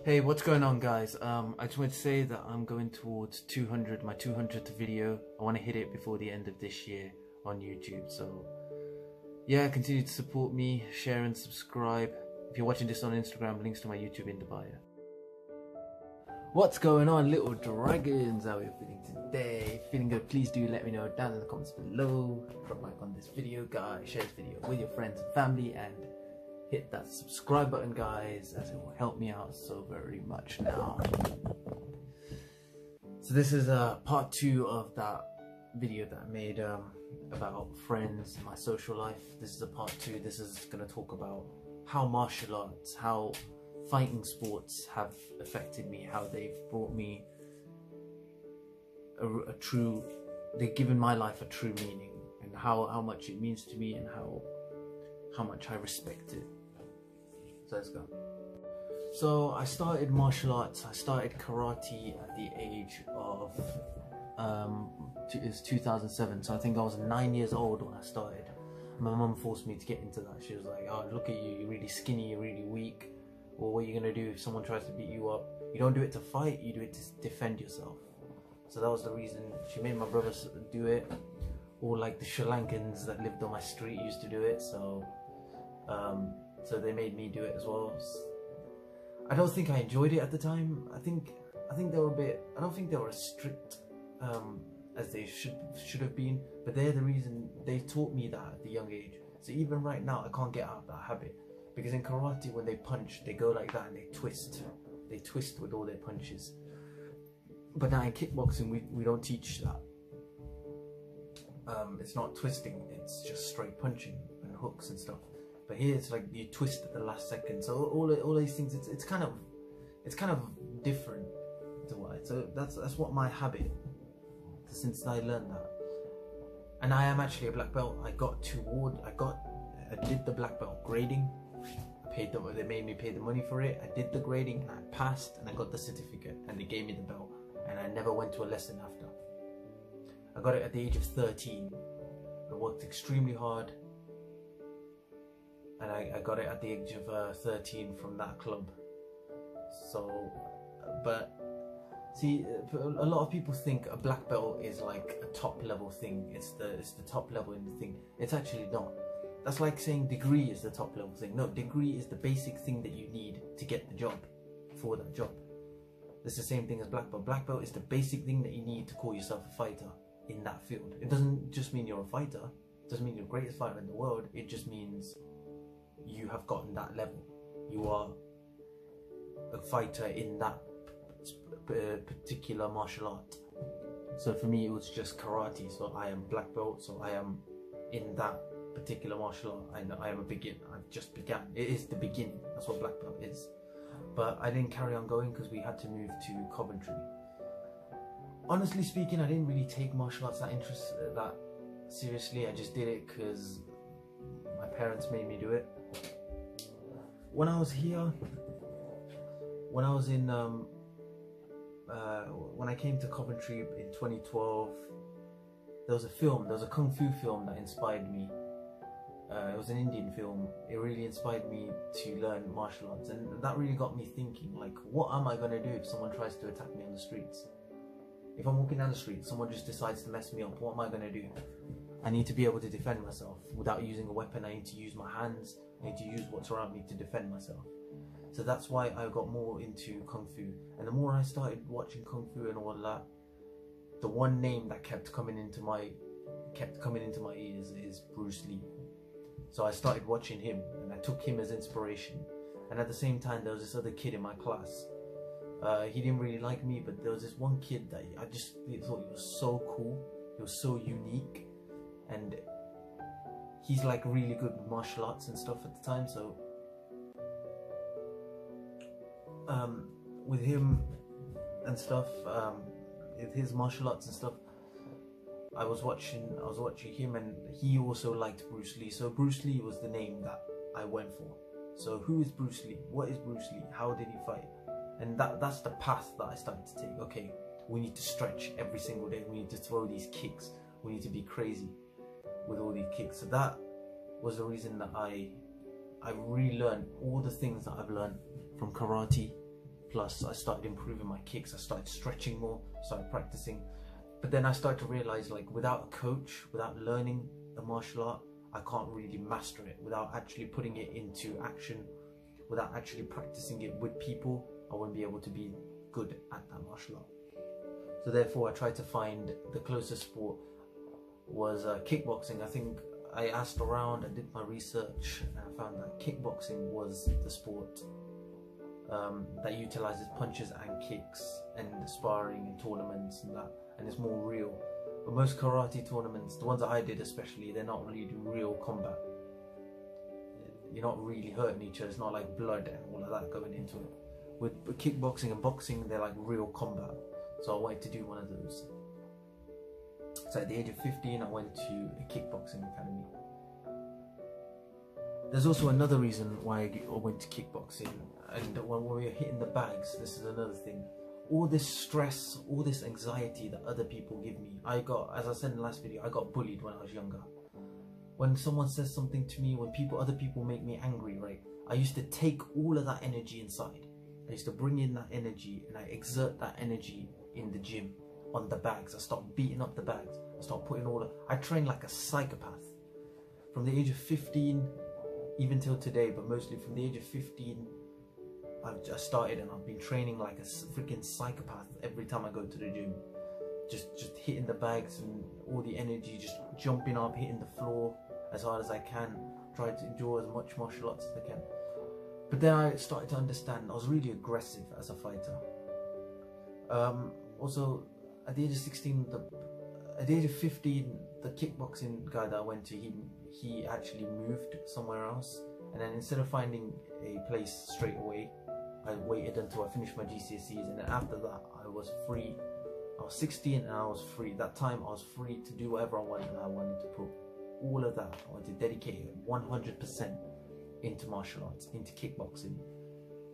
Hey, what's going on, guys? I just want to say that I'm going towards 200, my 200th video. I want to hit it before the end of this year on YouTube. So yeah, continue to support me, share and subscribe. If you're watching this on Instagram, links to my YouTube in the bio. What's going on, little dragons? How are you feeling today? Feeling good? Please do let me know down in the comments below. Drop a like on this video, guys. Share this video with your friends and family, and hit that subscribe button, guys, as it will help me out so very much now. So this is part 2 of that video that I made about friends, my social life. This is a part 2. This is going to talk about how martial arts, how fighting sports have affected me, how they've brought me they've given my life a true meaning, and how much it means to me, and how much I respect it. So let's go. So I started martial arts. I started karate at the age of it's 2007. So I think I was 9 years old when I started. My mum forced me to get into that. She was like, "Oh, look at you. You're really skinny. You're really weak. Well, what are you gonna do if someone tries to beat you up? You don't do it to fight. You do it to defend yourself." So that was the reason she made my brothers do it. Or like the Sri Lankans that lived on my street used to do it. So they made me do it as well. I don't think I enjoyed it at the time. I think they were a bit. I don't think they were as strict as they should have been. But they're the reason they taught me that at the young age. So even right now, I can't get out of that habit. Because in karate, when they punch, they go like that and they twist. They twist with all their punches. But now in kickboxing, we don't teach that. It's not twisting, it's just straight punching and hooks and stuff. But here it's like you twist at the last second. So all these things, it's kind of different to what. So that's what my habit since I learned that. And I am actually a black belt. I did the black belt grading. They made me pay the money for it. I did the grading and I passed, and I got the certificate, and they gave me the belt, and I never went to a lesson after. I got it at the age of 13. I worked extremely hard, and I got it at the age of 13 from that club. So, but see, a lot of people think a black belt is like a top level thing. It's the top level in the thing. It's actually not. That's like saying degree is the top level thing. No, degree is the basic thing that you need to get the job, for that job. It's the same thing as black belt. Black belt is the basic thing that you need to call yourself a fighter in that field. It doesn't just mean you're a fighter. It doesn't mean you're the greatest fighter in the world. It just means you have gotten that level. You are a fighter in that particular martial art. So for me, it was just karate. So I am black belt. So I am in that particular martial art. I am a beginner. I've just began. It is the beginning. That's what black belt is. But I didn't carry on going because we had to move to Coventry. Honestly speaking, I didn't really take martial arts that seriously. I just did it because my parents made me do it. When I was here, when I was in when I came to Coventry in 2012, there was a kung fu film that inspired me. It was an Indian film. It really inspired me to learn martial arts, and that really got me thinking, like, what am I going to do if someone tries to attack me on the streets? If I'm walking down the street, someone just decides to mess me up, what am I going to do? I need to be able to defend myself without using a weapon. I need to use my hands. I need to use what's around me to defend myself. So that's why I got more into kung fu. And the more I started watching kung fu and all that, the one name that kept coming into my ears is Bruce Lee. So I started watching him, and I took him as inspiration. And at the same time, there was this other kid in my class. He didn't really like me, but there was this one kid that I just thought he was so cool. He was so unique, and he's like really good with martial arts and stuff at the time. So with him and stuff, with his martial arts and stuff, I was watching him, and he also liked Bruce Lee. So Bruce Lee was the name that I went for. So who is Bruce Lee? What is Bruce Lee? How did he fight? And that's the path that I started to take. Okay, we need to stretch every single day. We need to throw these kicks. We need to be crazy with all these kicks. So that was the reason that I relearned all the things that I've learned from karate Plus, I started improving my kicks. I started stretching more, started practicing. But then I started to realize, like, without a coach, without learning a martial art, I can't really master it. Without actually putting it into action, without actually practicing it with people, I wouldn't be able to be good at that martial art. So therefore, I tried to find the closest sport was kickboxing. I think I asked around, I did my research, and I found that kickboxing was the sport that utilizes punches and kicks and sparring and tournaments and that, and it's more real. But most karate tournaments, the ones that I did especially, they're not really real combat. You're not really hurting each other. It's not like blood and all of that going into it. With kickboxing and boxing, they're like real combat. So I wanted to do one of those. So at the age of 15, I went to a kickboxing academy. There's also another reason why I went to kickboxing, and when we were hitting the bags, this is another thing. All this stress, all this anxiety that other people give me. I got, as I said in the last video, I got bullied when I was younger. When someone says something to me, when other people make me angry, right? I used to take all of that energy inside. I used to bring in that energy and I exert that energy in the gym, on the bags. I stopped beating up the bags. I stopped putting I trained like a psychopath. From the age of 15, even till today, but mostly from the age of 15, I started and I've been training like a freaking psychopath every time I go to the gym. Just hitting the bags and all the energy, just jumping up, hitting the floor as hard as I can, trying to endure as much martial arts as I can. But then I started to understand I was really aggressive as a fighter. Also, at the age of 16, at the age of 15, the kickboxing guy that I went to, he actually moved somewhere else. And then instead of finding a place straight away, I waited until I finished my GCSEs, and then after that I was free. I was 16 and I was free. That time I was free to do whatever I wanted, and I wanted to put all of that, I wanted to dedicate it 100% into martial arts, into kickboxing.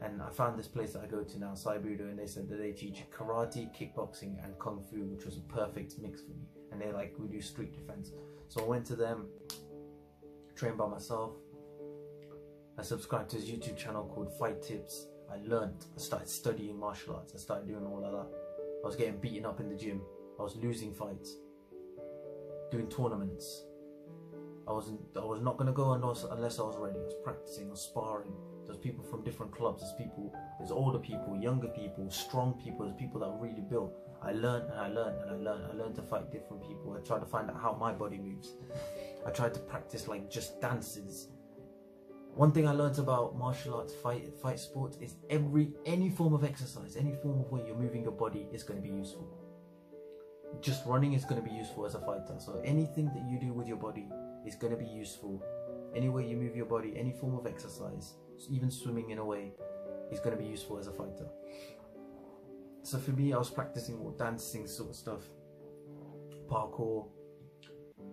And I found this place that I go to now, Saibudo, and they said that they teach karate, kickboxing and kung fu, which was a perfect mix for me. And they're like, we do street defense. So I went to them, trained by myself. I subscribed to his YouTube channel called Fight Tips. I learned, I started studying martial arts, I started doing all of that. I was getting beaten up in the gym, I was losing fights, doing tournaments. I was not going to go unless I was ready. I was practicing, I was sparring. There's people from different clubs, there's older people, younger people, strong people, there's people that are really built. I learned and I learned and I learned. I learned to fight different people. I tried to find out how my body moves. I tried to practice like just dances. One thing I learned about martial arts, fight sports, is any form of exercise, any form of way you're moving your body is going to be useful. Just running is going to be useful as a fighter. So anything that you do with your body is going to be useful. Any way you move your body, any form of exercise, even swimming in a way, is going to be useful as a fighter. So for me, I was practicing more dancing sort of stuff, parkour.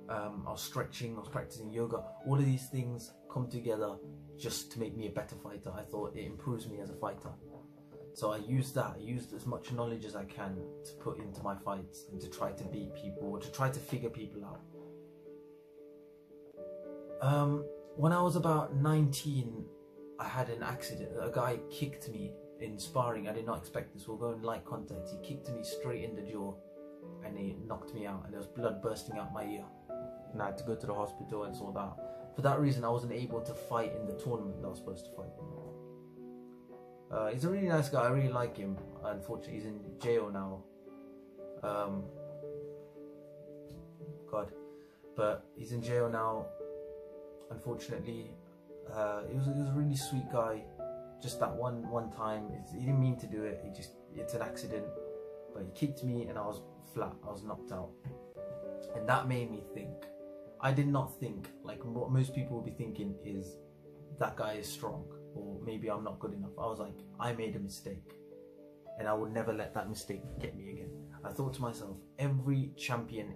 I was stretching, I was practicing yoga. All of these things come together just to make me a better fighter. I thought it improves me as a fighter. So I used that, I used as much knowledge as I can to put into my fights and to try to beat people, or to try to figure people out. When I was about 19, I had an accident. A guy kicked me in sparring. I did not expect this. We'll go in light contact. He kicked me straight in the jaw and he knocked me out, and there was blood bursting out my ear. And I had to go to the hospital and sort that out. For that reason, I wasn't able to fight in the tournament that I was supposed to fight in. He's a really nice guy. I really like him. Unfortunately, he's in jail now. God. But he's in jail now. Unfortunately, he was a really sweet guy. Just that one time, he didn't mean to do it. It's an accident. But he kicked me and I was flat. I was knocked out, and that made me think. I did not think like what most people would be thinking is that guy is strong, or maybe I'm not good enough. I was like, I made a mistake, and I would never let that mistake get me again. I thought to myself, every champion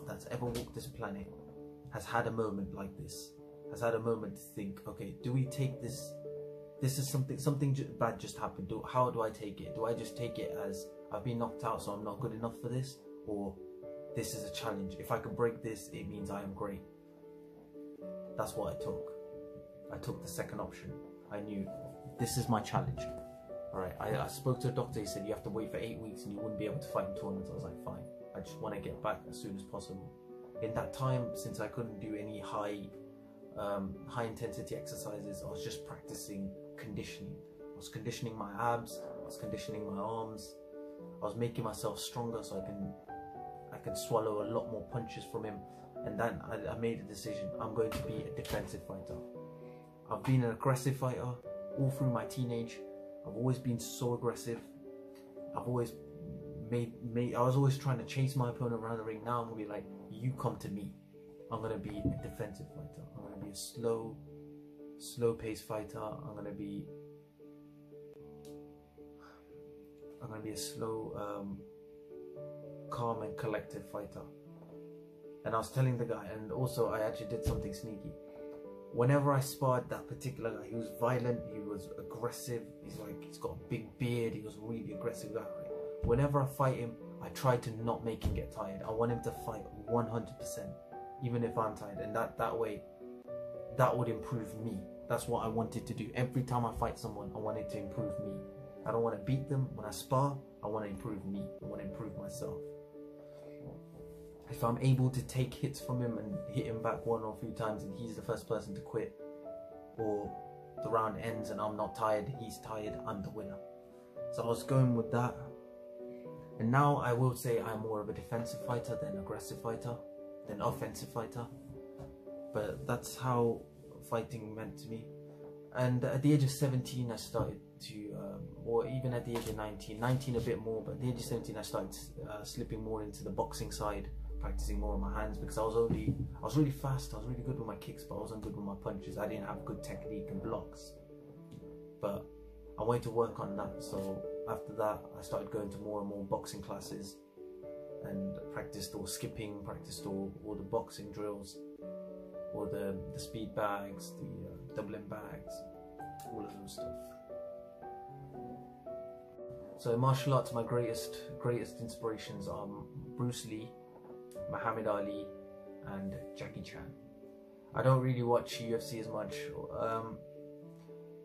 that's ever walked this planet has had a moment like this. Has had a moment to think, okay, do we take this? This is something bad just happened. How do I take it? Do I just take it as I've been knocked out, so I'm not good enough for this, or this is a challenge? If I can break this, it means I am great. That's what I took. I took the second option. I knew this is my challenge. Alright, I spoke to a doctor. He said you have to wait for 8 weeks and you wouldn't be able to fight in tournaments. I was like, fine, I just want to get back as soon as possible. In that time, since I couldn't do any high intensity exercises, I was just practicing conditioning. I was conditioning my abs, I was conditioning my arms, I was making myself stronger so I can swallow a lot more punches from him. And then I made a decision. I'm going to be a defensive fighter. I've been an aggressive fighter all through my teenage. I've always been so aggressive. I've always I was always trying to chase my opponent around the ring. Now I'm gonna be like, you come to me. I'm gonna be a defensive fighter. I'm gonna be a slow paced fighter. I'm gonna be a slow, calm and collected fighter. And I was telling the guy, and also I actually did something sneaky. Whenever I sparred that particular guy, he was violent, he was aggressive, he's got a big beard, he was a really aggressive guy. Whenever I fight him, I try to not make him get tired. I want him to fight 100%, even if I'm tired. And that way, that would improve me. That's what I wanted to do. Every time I fight someone, I want it to improve me. I don't want to beat them. When I spar, I want to improve me. I want to improve myself. If I'm able to take hits from him and hit him back 1 or 2 times and he's the first person to quit, or the round ends and I'm not tired, he's tired, I'm the winner. So I was going with that. And now I will say I'm more of a defensive fighter than aggressive fighter, than offensive fighter. But that's how fighting meant to me. And at the age of 17 I started to, or even at the age of 19 a bit more, but at the age of 17 I started slipping more into the boxing side, practicing more on my hands, because I was really fast, I was really good with my kicks, but I wasn't good with my punches. I didn't have good technique and blocks. But I wanted to work on that, so after that I started going to more and more boxing classes and practiced all skipping, practiced all the boxing drills, all the speed bags, the Dublin bags, all of those stuff. So in martial arts, my greatest inspirations are Bruce Lee, Muhammad Ali and Jackie Chan. I don't really watch UFC as much.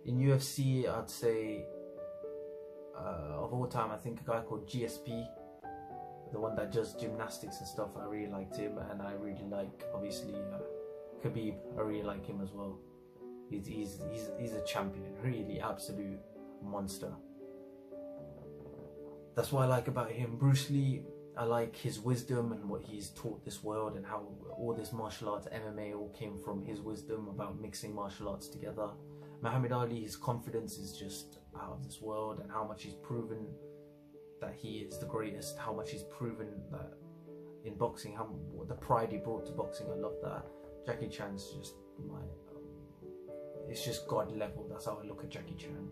In UFC, I'd say of all time, I think a guy called GSP, the one that does gymnastics and stuff, I really liked him. And I really like, obviously, Khabib. I really like him as well. He's a champion, really absolute monster. That's what I like about him. Bruce Lee, I like his wisdom and what he's taught this world, and how all this martial arts, MMA, all came from his wisdom about mixing martial arts together. Muhammad Ali, his confidence is just out of this world, and how much he's proven that he is the greatest, how much he's proven that in boxing, the pride he brought to boxing, I love that. Jackie Chan's just it's just God level. That's how I look at Jackie Chan.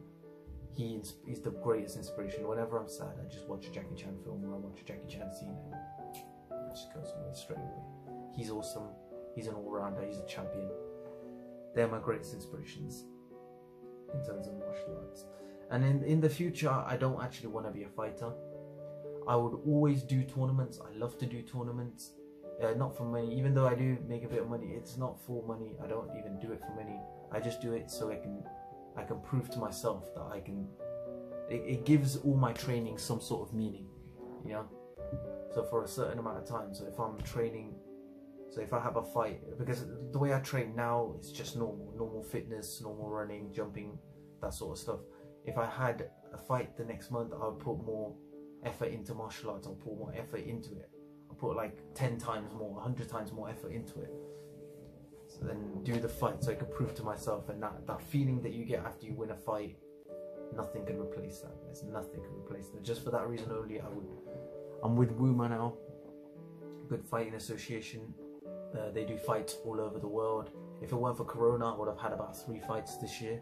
He's the greatest inspiration. Whenever I'm sad, I just watch a Jackie Chan film, or I watch a Jackie Chan scene, and it just goes away straight away. He's awesome. He's an all-rounder. He's a champion. They're my greatest inspirations in terms of martial arts. And in the future, I don't actually want to be a fighter. I would always do tournaments. I love to do tournaments. Not for money. Even though I do make a bit of money, it's not for money. I don't even do it for money. I just do it so I can prove to myself that I can. It gives all my training some sort of meaning, you know. So for a certain amount of time. So if I'm training, so if I have a fight, because the way I train now is just normal fitness, normal running, jumping, that sort of stuff. If I had a fight the next month, I would put more effort into martial arts. I'll put more effort into it. I'll put like 10 times more, 100 times more effort into it. So then do the fight so I can prove to myself, and that feeling that you get after you win a fight, nothing can replace that. There's nothing can replace that. Just for that reason only, I'm with WUMA now, Good Fighting Association. They do fights all over the world. If it weren't for Corona, I would have had about 3 fights this year.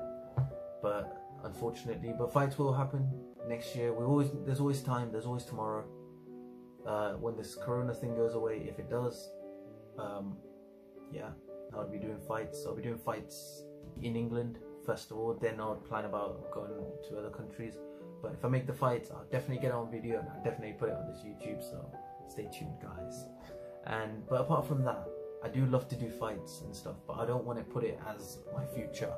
But unfortunately, fights will happen next year. There's always time. There's always tomorrow. When this Corona thing goes away, if it does, yeah, I'll be doing fights. I'll be doing fights in England first of all. Then I'll plan about going to other countries. But if I make the fights, I'll definitely get it on video, and I'll definitely put it on this YouTube. So stay tuned, guys. But apart from that, I do love to do fights and stuff, but I don't want to put it as my future.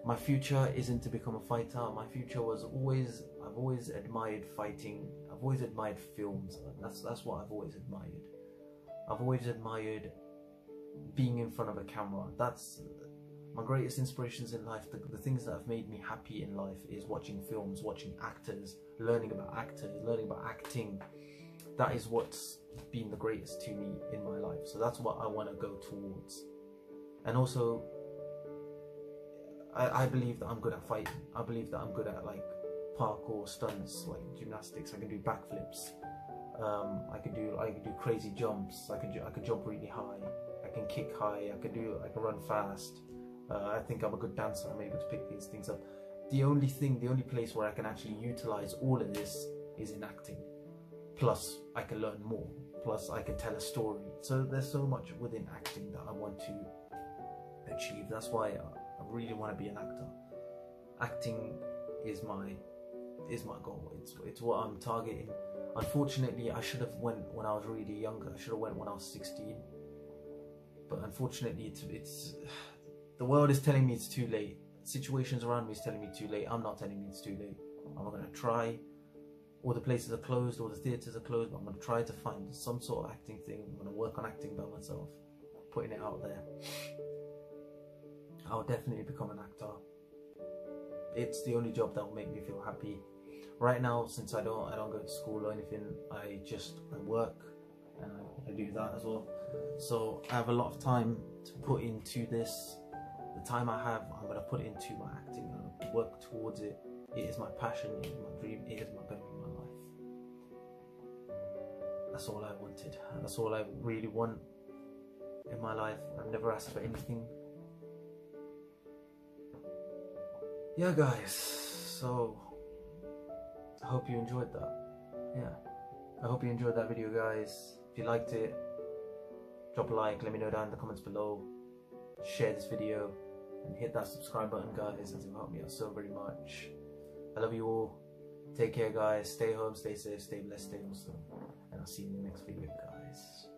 my future isn't to become a fighter. My future was always, I've always admired fighting. I've always admired films. That's what I've always admired. I've always admired being in front of a camera. That's my greatest inspirations in life. The things that have made me happy in life is watching films, watching actors, learning about acting. That is what's been the greatest to me in my life. So that's what I want to go towards. And also, I believe that I'm good at fighting. I believe that I'm good at like parkour stunts, like gymnastics. I can do backflips. I can do crazy jumps. I could jump really high. I can kick high. I can run fast. I think I'm a good dancer. I'm able to pick these things up. The only place where I can actually utilize all of this is in acting. Plus, I can learn more. Plus, I can tell a story. So there's so much within acting that I want to achieve. That's why I really want to be an actor. Acting is my goal. It's what I'm targeting. Unfortunately, I should have went when I was really younger. I should have went when I was 16. But unfortunately, it's the world is telling me it's too late. Situations around me is telling me too late. I'm not telling me it's too late. I'm not going to try. All the places are closed, all the theatres are closed, but I'm going to try to find some sort of acting thing. I'm going to work on acting by myself, putting it out there. I'll definitely become an actor. It's the only job that will make me feel happy. Right now, since I don't go to school or anything, I work and I do that as well. So I have a lot of time to put into this. The time I have, I'm going to put into my acting. I'm going to work towards it. It is my passion, it is my dream, it is going to be my life. That's all I wanted. That's all I really want in my life. I've never asked for anything. Yeah, guys, so I hope you enjoyed that. Yeah, I hope you enjoyed that video, guys. If you liked it, drop a like, let me know down in the comments below. Share this video and hit that subscribe button, guys, as it will help me out so very much. I love you all. Take care, guys. Stay home, stay safe, stay blessed, stay awesome. And I'll see you in the next video, guys.